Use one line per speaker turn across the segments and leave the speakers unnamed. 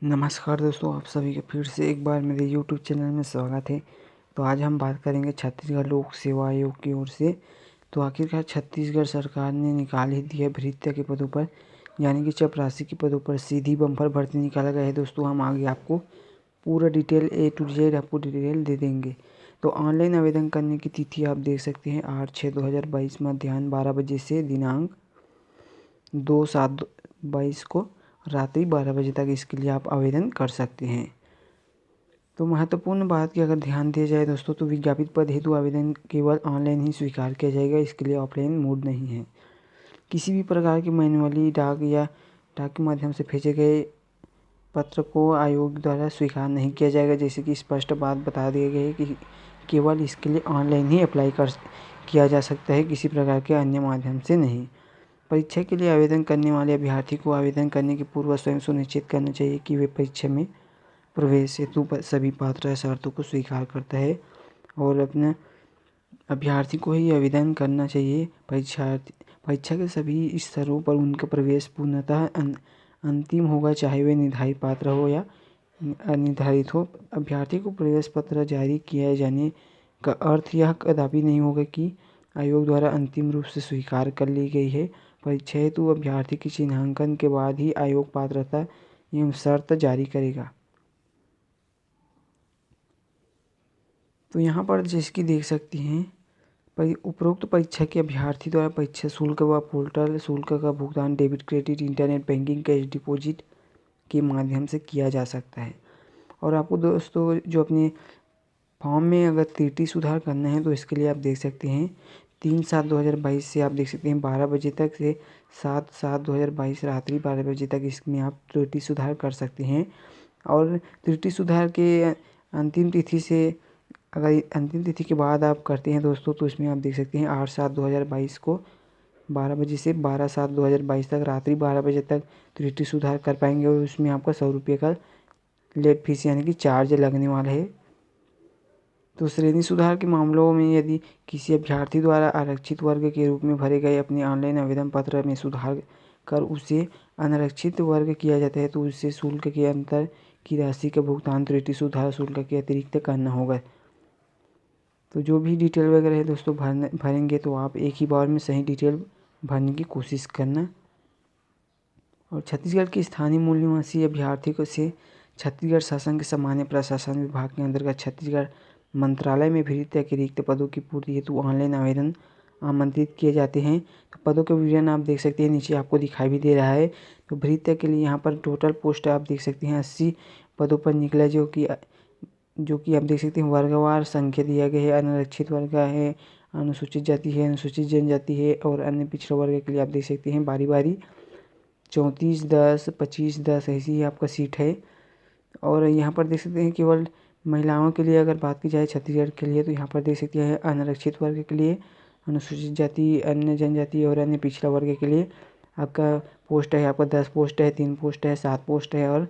नमस्कार दोस्तों, आप सभी का फिर से एक बार मेरे YouTube चैनल में स्वागत है। तो आज हम बात करेंगे छत्तीसगढ़ लोक सेवा आयोग की ओर से। तो आखिरकार छत्तीसगढ़ सरकार ने निकाल ही दिया भृत्य के पदों पर यानी कि चपरासी के पदों पर सीधी बम्पर भर्ती निकाला गया है। दोस्तों हम आगे आपको पूरा डिटेल A to Z आपको डिटेल दे देंगे। तो ऑनलाइन आवेदन करने की तिथि आप देख सकते हैं 8/6/2022 मध्याह्न 12 बजे से दिनांक 2/7/22 को रात्रि 12 बजे तक इसके लिए आप आवेदन कर सकते हैं। तो महत्वपूर्ण बात की अगर ध्यान दिया जाए दोस्तों, तो विज्ञापित पद हेतु आवेदन केवल ऑनलाइन ही स्वीकार किया जाएगा। इसके लिए ऑफलाइन मोड नहीं है। किसी भी प्रकार की मैन्युअली डाक के माध्यम से भेजे गए पत्र को आयोग द्वारा स्वीकार नहीं किया जाएगा। जैसे कि स्पष्ट बात बता दी गई है कि केवल इसके लिए ऑनलाइन ही अप्लाई किया जा सकता है, किसी प्रकार के अन्य माध्यम से नहीं। परीक्षा के लिए आवेदन करने वाले अभ्यर्थी को आवेदन करने के पूर्व स्वयं सुनिश्चित करना चाहिए कि वे परीक्षा में प्रवेश हेतु सभी पात्रता शर्तों को स्वीकार करता है और अपने अभ्यर्थी को ही आवेदन करना चाहिए। परीक्षा के सभी स्तरों पर उनका प्रवेश पूर्णतः अंतिम होगा, चाहे वे निर्धारित पात्र हो या अनिर्धारित हो। अभ्यर्थी को प्रवेश पत्र जारी किए जाने का अर्थ यह कदापि नहीं होगा कि आयोग द्वारा अंतिम रूप से स्वीकार कर ली गई है। परीक्षा हेतु अभ्यर्थी के चिन्हांकन के बाद ही आयोग पात्रता एवं शर्त जारी करेगा। तो यहाँ पर जैसे कि देख सकती हैं, उपरोक्त परीक्षा के अभ्यर्थी द्वारा परीक्षा शुल्क व पोर्टल शुल्क का भुगतान debit credit internet banking cash deposit के माध्यम से किया जा सकता है। और आपको दोस्तों जो अपने फॉर्म में अगर त्रुटि सुधार करना है तो इसके लिए आप देख सकते हैं 3/7/2022 से आप देख सकते हैं 12 बजे तक से 7/7/2022 रात्रि 12 बजे तक इसमें आप त्रुटि सुधार कर सकते हैं। और त्रुटि सुधार के अंतिम तिथि से अगर अंतिम तिथि के बाद आप करते हैं दोस्तों, तो इसमें आप देख सकते हैं 8/7/2022 को 12 बजे से 12/7/2022 तक रात्रि 12 बजे तक त्रुटि सुधार कर पाएंगे। और उसमें आपका 100 रुपये का लेट फीस यानी कि चार्ज लगने वाला है। तो श्रेणी सुधार के मामलों में यदि किसी अभ्यर्थी द्वारा आरक्षित वर्ग के रूप में भरे गए अपने ऑनलाइन आवेदन पत्र में सुधार कर उसे अनारक्षित वर्ग किया जाता है, तो उससे शुल्क के अंतर की राशि का भुगतान त्रुटि सुधार शुल्क के अतिरिक्त करना होगा। तो जो भी डिटेल वगैरह है दोस्तों भरेंगे तो आप एक ही बार में सही डिटेल भरने की कोशिश करना। और छत्तीसगढ़ के स्थानीय मूल निवासी अभ्यर्थी को से छत्तीसगढ़ शासन के सामान्य प्रशासन विभाग के अंतर्गत छत्तीसगढ़ मंत्रालय में भृत्य के रिक्त पदों की पूर्ति हेतु ऑनलाइन आवेदन आमंत्रित किए जाते हैं। तो पदों के विवरण आप देख सकते हैं, नीचे आपको दिखाई भी दे रहा है। तो भृत्य के लिए यहाँ पर टोटल पोस्ट आप देख सकते हैं 80 पदों पर निकला, जो कि आप देख सकते हैं वर्गवार संख्या दिया गया है। अनारक्षित वर्ग है, अनुसूचित जाति है, अनुसूचित जनजाति है और अन्य पिछड़ा वर्ग के लिए आप देख सकते हैं बारी बारी 34/10 25/10 ऐसी ही आपका सीट है। और यहाँ पर देख सकते हैं केवल महिलाओं के लिए अगर बात की जाए छत्तीसगढ़ के लिए, तो यहाँ पर देख सकते हैं अनारक्षित वर्ग के लिए, अनुसूचित जाति, अन्य जनजाति और अन्य पिछड़ा वर्ग के लिए आपका पोस्ट है, आपका 10 पोस्ट है, 3 पोस्ट है, 7 पोस्ट है और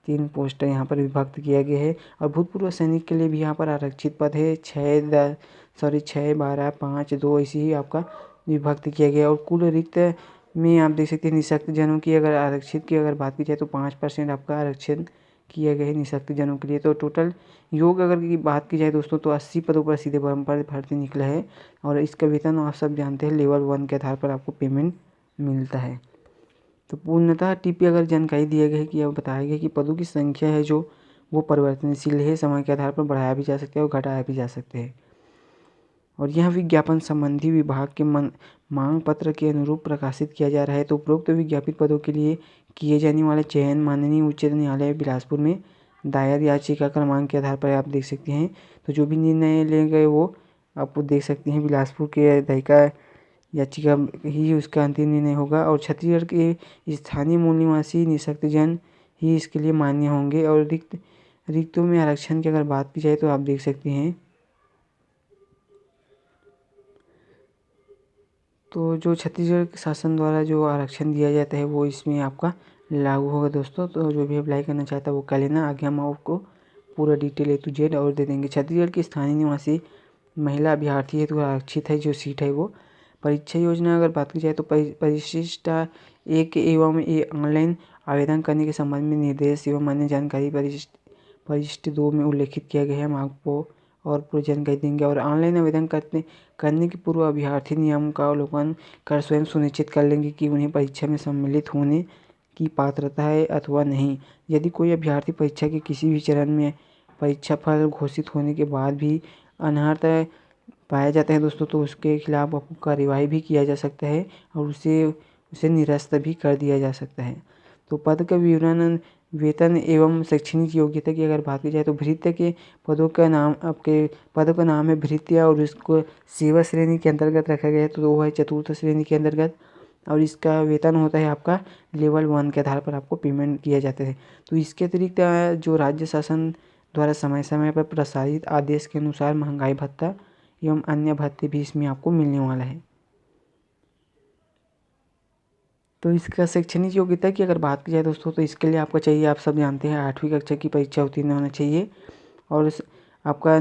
3 पोस्ट यहाँ पर विभक्त किया गया है। और भूतपूर्व सैनिक के लिए भी यहाँ पर आरक्षित पद है 6/12/5/2 ऐसी ही आपका विभक्त किया गया। और कुल रिक्त में आप देख सकते हैं निःशक्त जनों की अगर आरक्षित की अगर बात की जाए तो 5% आपका आरक्षण किया गया है निःशक्त जनों के लिए। तो टोटल योग अगर की बात की जाए दोस्तों, तो 80 पदों पर सीधे बम्पर भर्ती निकला है। और इसका वेतन आप सब जानते हैं लेवल 1 के आधार पर आपको पेमेंट मिलता है। तो पूर्णतः टिप अगर जानकारी दिया गया है कि अब बताया गया कि पदों की संख्या है जो वो परिवर्तनशील है, समय के आधार पर बढ़ाया भी जा सकता है और घटाया भी जा सकते हैं। और यह विज्ञापन संबंधी विभाग के मांग पत्र के अनुरूप प्रकाशित किया जा रहा है। तो उपरोक्त विज्ञापित पदों के लिए किए जाने वाले चयन माननीय उच्च न्यायालय बिलासपुर में दायर याचिका क्रमांक के आधार पर आप देख सकते हैं। तो जो भी निर्णय ले गए वो आपको देख सकते हैं बिलासपुर के दयिका याचिका ही उसका अंतिम निर्णय होगा। और छत्तीसगढ़ के स्थानीय मूल निवासी निःशक्त जन ही इसके लिए मान्य होंगे। और रिक्तों में आरक्षण की अगर बात की जाए तो आप देख सकते हैं, तो जो छत्तीसगढ़ शासन द्वारा जो आरक्षण दिया जाता है वो इसमें आपका लागू होगा दोस्तों। तो जो भी अप्लाई करना चाहता है वो कर लेना। आगे हम आपको पूरा डिटेल A to Z और दे देंगे। छत्तीसगढ़ की स्थानीय निवासी महिला अभ्यर्थी है तो आरक्षित है जो सीट है वो। परीक्षा योजना अगर बात की जाए तो परिशिष्टा 1 एवं ऑनलाइन आवेदन करने के संबंध में निर्देश एवं अन्य जानकारी परिशिष्ट 2 में उल्लेखित किया गया है। हम आपको और पूरी जानकारी देंगे। और ऑनलाइन आवेदन करने के पूर्व अभ्यर्थी नियम का अवलोकन कर स्वयं सुनिश्चित कर लेंगे कि उन्हें परीक्षा में सम्मिलित होने की पात्रता है अथवा नहीं। यदि कोई अभ्यर्थी परीक्षा के किसी भी चरण में परीक्षा फल घोषित होने के बाद भी अनर्हता पाया जाता है दोस्तों, तो उसके खिलाफ आपको कार्यवाही भी किया जा सकता है और उसे निरस्त भी कर दिया जा सकता है। तो पद का विवरण, वेतन एवं शैक्षणिक योग्यता की अगर बात की जाए तो भृत्य के पदों का नाम, आपके पदों का नाम है भृत्य और इसको सेवा श्रेणी के अंतर्गत रखा गया है, तो वो है चतुर्थ श्रेणी के अंतर्गत। और इसका वेतन होता है आपका लेवल 1 के आधार पर आपको पेमेंट किया जाता है। तो इसके अतिरिक्त जो राज्य शासन द्वारा समय समय पर प्रसारित आदेश के अनुसार महंगाई भत्ता एवं अन्य भत्ते भी इसमें आपको मिलने वाला है। तो इसका शैक्षणिक योग्यता की अगर बात की जाए दोस्तों, तो इसके लिए आपको चाहिए, आप सब जानते हैं, 8वीं कक्षा की परीक्षा उत्तीर्ण होना चाहिए और आपका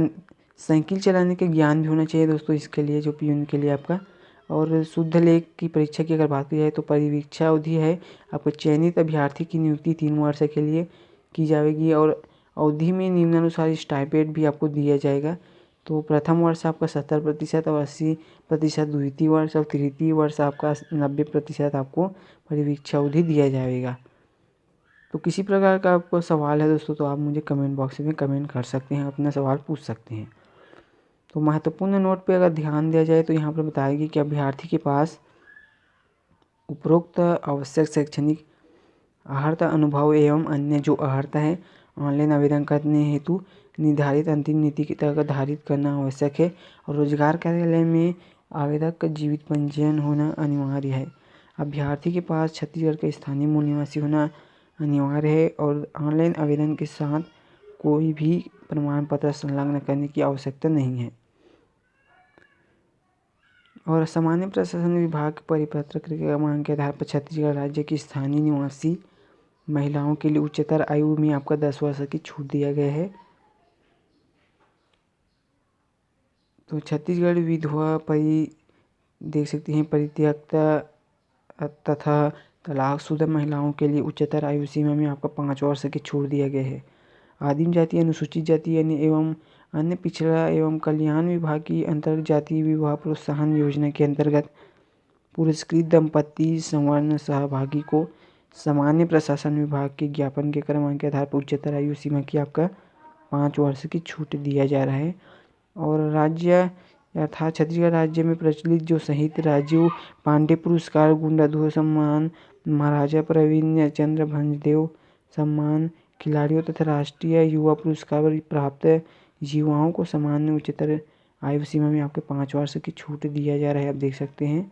साइकिल चलाने का ज्ञान भी होना चाहिए दोस्तों इसके लिए, जो पियून के लिए आपका। और शुद्ध लेख की परीक्षा की अगर बात की जाए तो परीक्षा अवधि है आपको चयनित अभ्यर्थी की नियुक्ति 3 वर्ष के लिए की जाएगी और अवधि में निम्नानुसार स्टाइपेंड भी आपको दिया जाएगा। तो प्रथम वर्ष आपका 70% और 80% द्वितीय वर्ष और तृतीय वर्ष आपका 90% आपको परीक्षा अवधि दिया जाएगा। तो किसी प्रकार का आपको सवाल है दोस्तों, तो आप मुझे कमेंट बॉक्स में कमेंट कर सकते हैं, अपना सवाल पूछ सकते हैं। तो महत्वपूर्ण नोट पे अगर ध्यान दिया जाए तो यहाँ पर बताएगी कि अभ्यर्थी के पास उपरोक्त आवश्यक शैक्षणिक अर्हता, अनुभव एवं अन्य जो अर्हता है ऑनलाइन आवेदन करने हेतु निर्धारित अंतिम नीति के तहत धारित करना आवश्यक है। और रोजगार कार्यालय में आवेदक का जीवित पंजीयन होना अनिवार्य है। अभ्यर्थी के पास छत्तीसगढ़ का स्थानीय मूल निवासी होना अनिवार्य है और ऑनलाइन आवेदन के साथ कोई भी प्रमाण पत्र संलग्न करने की आवश्यकता नहीं है। और सामान्य प्रशासन विभाग के परिपत्र क्रमांक के आधार पर छत्तीसगढ़ राज्य की स्थानीय निवासी महिलाओं के लिए उच्चतर आयु में आपका 10 वर्ष की छूट दिया गया है। तो छत्तीसगढ़ विधवा देख सकते हैं परित्यक्ता तथा तलाकशुदा महिलाओं के लिए उच्चतर आयु सीमा में आपका 5 वर्ष की छूट दिया गया है। आदिम जाति, अनुसूचित जाति एवं अन्य पिछड़ा एवं कल्याण विभाग की अंतर्गत जातीय विवाह प्रोत्साहन योजना के अंतर्गत पुरस्कृत दंपति संवर्ण सहभागी को सामान्य प्रशासन विभाग के ज्ञापन के क्रमांक के आधार पर उच्चतर आयु सीमा की आपका 5 वर्ष की छूट दिया जा रहा है। और राज्य अर्थात छत्तीसगढ़ राज्य में प्रचलित जो शहीद राजीव पांडे पुरस्कार, गुंडाधुर सम्मान, महाराजा प्रवीण चंद्र भंजदेव सम्मान, खिलाड़ियों तथा राष्ट्रीय युवा पुरस्कार प्राप्त युवाओं को सामान्य उच्चतर आयु सीमा में आपके 5 वर्ष की छूट दिया जा रहा है, आप देख सकते हैं।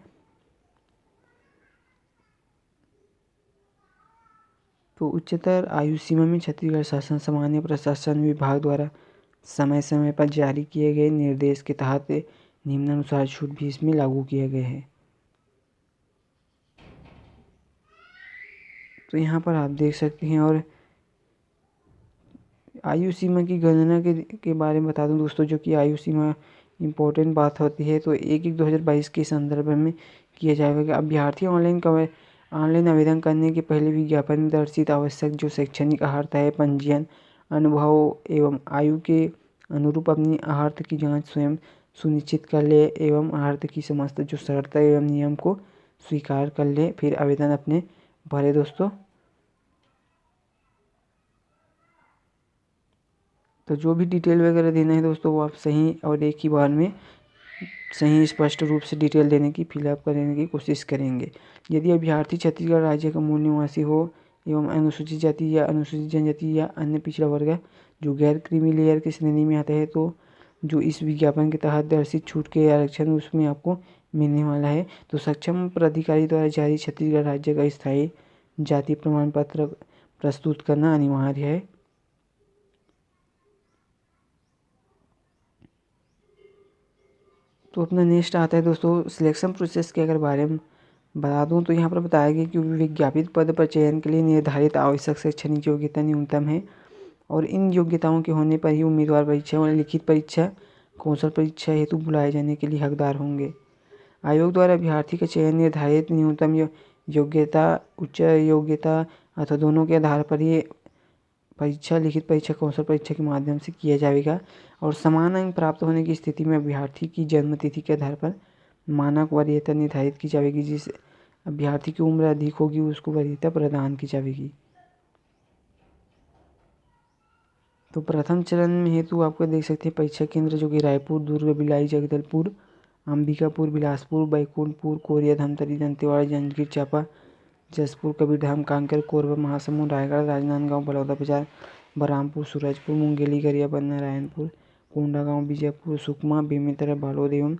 तो उच्चतर आयु सीमा में छत्तीसगढ़ शासन सामान्य प्रशासन विभाग द्वारा समय समय पर जारी किए गए निर्देश के तहत निम्नानुसार छूट भी इसमें लागू किया गया है। तो यहाँ पर आप देख सकते हैं। और आयु सीमा की गणना के बारे में बता दूं दोस्तों, जो कि आयु सीमा इम्पोर्टेंट बात होती है, तो 1/1/2022 के संदर्भ में किया जाएगा कि अभ्यर्थी ऑनलाइन आवेदन करने के पहले विज्ञापन में दर्शित आवश्यक जो शैक्षणिक अर्हता है, पंजीयन, अनुभव एवं आयु के अनुरूप अपनी अर्हता की जांच स्वयं सुनिश्चित कर ले एवं अर्हता की समस्त जो शर्तें एवं नियम को स्वीकार कर ले, फिर आवेदन अपने भरे दोस्तों। तो जो भी डिटेल वगैरह देना है दोस्तों, वो आप सही और एक ही बार में सही स्पष्ट रूप से डिटेल देने की फिलअप करने की कोशिश करेंगे। यदि अभ्यर्थी छत्तीसगढ़ राज्य का मूल निवासी हो एवं अनुसूचित जाति या अनुसूचित जनजाति या अन्य पिछड़ा वर्ग जो गैर क्रीमी लेयर की श्रेणी में आता है, तो जो इस विज्ञापन के तहत दर्शित छूट के आरक्षण उसमें आपको मिलने वाला है। तो सक्षम प्राधिकारी द्वारा जारी छत्तीसगढ़ राज्य का स्थायी जाति प्रमाण पत्र प्रस्तुत करना अनिवार्य है। तो अपना नेक्स्ट आता है दोस्तों सिलेक्शन प्रोसेस के अगर बारे में बता दूं, तो यहाँ पर बताया गया कि विज्ञापित पद पर चयन के लिए निर्धारित आवश्यक शैक्षणिक योग्यता न्यूनतम है और इन योग्यताओं के होने पर ही उम्मीदवार परीक्षा और लिखित परीक्षा, कौशल परीक्षा हेतु बुलाए जाने के लिए हकदार होंगे। आयोग द्वारा अभ्यर्थी का चयन निर्धारित न्यूनतम योग्यता, उच्च योग्यता, अथवा दोनों के आधार पर ये परीक्षा लिखित परीक्षा कौशल परीक्षा के माध्यम से किया जाएगा। और समान अंक प्राप्त होने की स्थिति में अभ्यर्थी की जन्म तिथि के आधार पर मानक वरीयता निर्धारित की जाएगी। जिस अभ्यर्थी की उम्र अधिक होगी उसको वरीयता प्रदान की जाएगी। तो प्रथम चरण में हेतु आपको देख सकते हैं परीक्षा केंद्र जो कि रायपुर, दुर्ग, भिलाई, जगदलपुर, अंबिकापुर, बिलासपुर, बैकुंठपुर, कोरिया, धमतरी, दंतेवाड़ा, जांजगीर चांपा, जसपुर, कबीरधाम, कांकेर, कोरबा, महासमुंद, रायगढ़, राजनांदगांव, बलौदाबाजार, बलरामपुर, सूरजपुर, मुंगेली, गरियाबंद, नारायणपुर, कोंडागांव, बीजापुर, सुकमा, बेमेतरा, बालोद एवं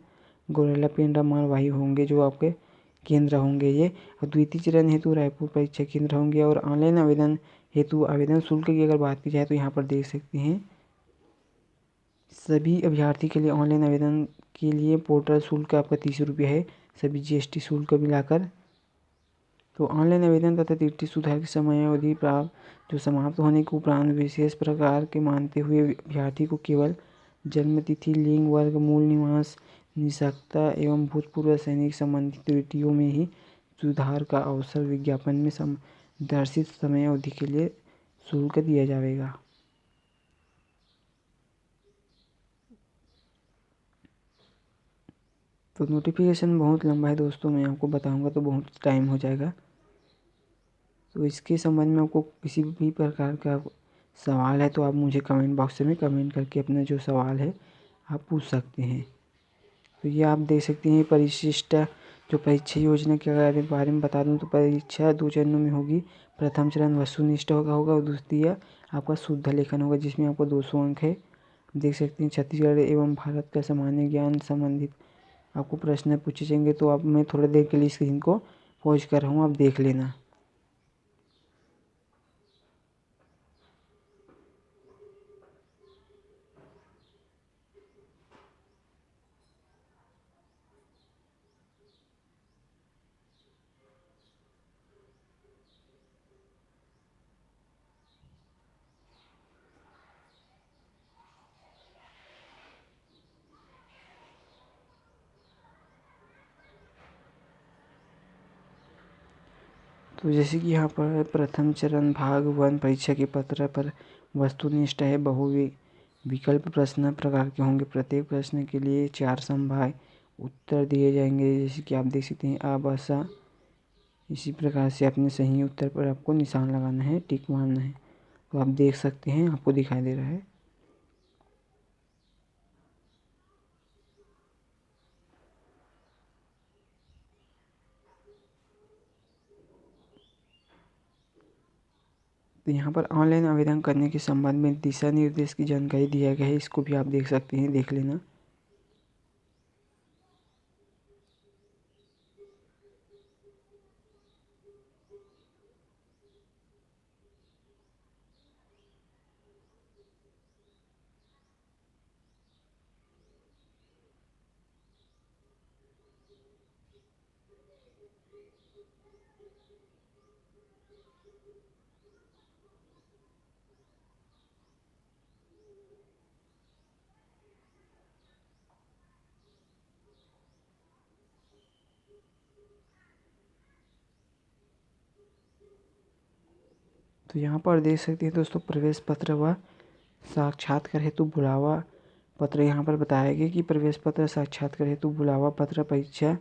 गौरेला, पेंड्रा, मारवाही होंगे जो आपके केंद्र होंगे ये। और द्वितीय चरण हेतु रायपुर परीक्षा केंद्र होंगे। और ऑनलाइन आवेदन हेतु आवेदन शुल्क की अगर बात की जाए तो यहाँ पर देख सकते हैं सभी अभ्यर्थी के लिए ऑनलाइन आवेदन के लिए पोर्टल शुल्क आपका 30 रुपये है, सभी GST शुल्क मिलाकर। तो ऑनलाइन आवेदन तथा त्रुटि सुधार की समयावधि प्राप्त जो समाप्त होने के उपरांत विशेष प्रकार के मानते हुए अभ्यर्थी को केवल जन्म तिथि, लिंग, वर्ग, मूल निवास, निष्ठा एवं भूतपूर्व सैनिक संबंधी त्रुटियों में ही सुधार का अवसर विज्ञापन में दर्शित समयावधि के लिए शुल्क दिया जाएगा। तो नोटिफिकेशन बहुत लंबा है दोस्तों, मैं आपको बताऊंगा तो बहुत टाइम हो जाएगा। तो इसके संबंध में आपको किसी भी प्रकार का सवाल है तो आप मुझे कमेंट बॉक्स में कमेंट करके अपना जो सवाल है आप पूछ सकते हैं। तो ये आप देख सकते हैं परिशिष्ट जो परीक्षा योजना के बारे में बता दूं तो परीक्षा 2 चरणों में होगी। प्रथम चरण वस्तुनिष्ठ होगा और द्वितीय आपका शुद्ध लेखन होगा जिसमें आपको 200 अंक है। देख सकते हैं छत्तीसगढ़ एवं भारत का सामान्य ज्ञान संबंधित आपको प्रश्न पूछे जाएंगे। तो आप मैं थोड़ी देर के लिए स्क्रीन को पॉज कर रहा हूँ, आप देख लेना। तो जैसे कि यहाँ पर प्रथम चरण भाग 1 परीक्षा के पत्र पर वस्तुनिष्ठ है। विकल्प प्रश्न प्रकार के होंगे। प्रत्येक प्रश्न के लिए 4 संभाव्य उत्तर दिए जाएंगे जैसे कि आप देख सकते हैं आ, ब, सा। इसी प्रकार से अपने सही उत्तर पर आपको निशान लगाना है, टिक मारना है। तो आप देख सकते हैं आपको दिखाई दे रहा है। तो यहाँ पर ऑनलाइन आवेदन करने के संबंध में दिशा निर्देश की जानकारी दिया गया है, इसको भी आप देख सकते हैं, देख लेना। तो यहाँ पर देख सकते हैं दोस्तों प्रवेश पत्र व साक्षात्कार हेतु बुलावा पत्र यहाँ पर बताया गया कि प्रवेश पत्र साक्षात्कार हेतु बुलावा पत्र परीक्षा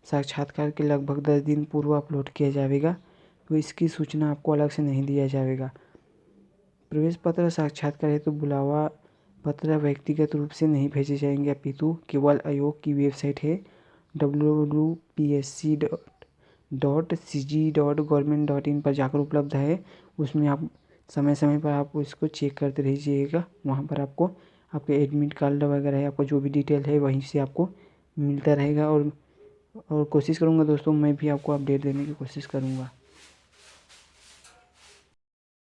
साक्षात्कार के लगभग 10 दिन पूर्व अपलोड किया जाएगा। तो इसकी सूचना आपको अलग से नहीं दिया जाएगा। प्रवेश पत्र साक्षात्कार हेतु बुलावा पत्र व्यक्तिगत रूप से नहीं भेजे जाएंगे अपितु केवल आयोग की वेबसाइट है www.psc.cg.gov.in पर जाकर उपलब्ध है। उसमें आप समय समय पर आप इसको चेक करते रहिएगा। वहाँ पर आपको आपके एडमिट कार्ड वगैरह है, आपको जो भी डिटेल है वहीं से आपको मिलता रहेगा। और कोशिश करूँगा दोस्तों मैं भी आपको अपडेट देने की कोशिश करूँगा।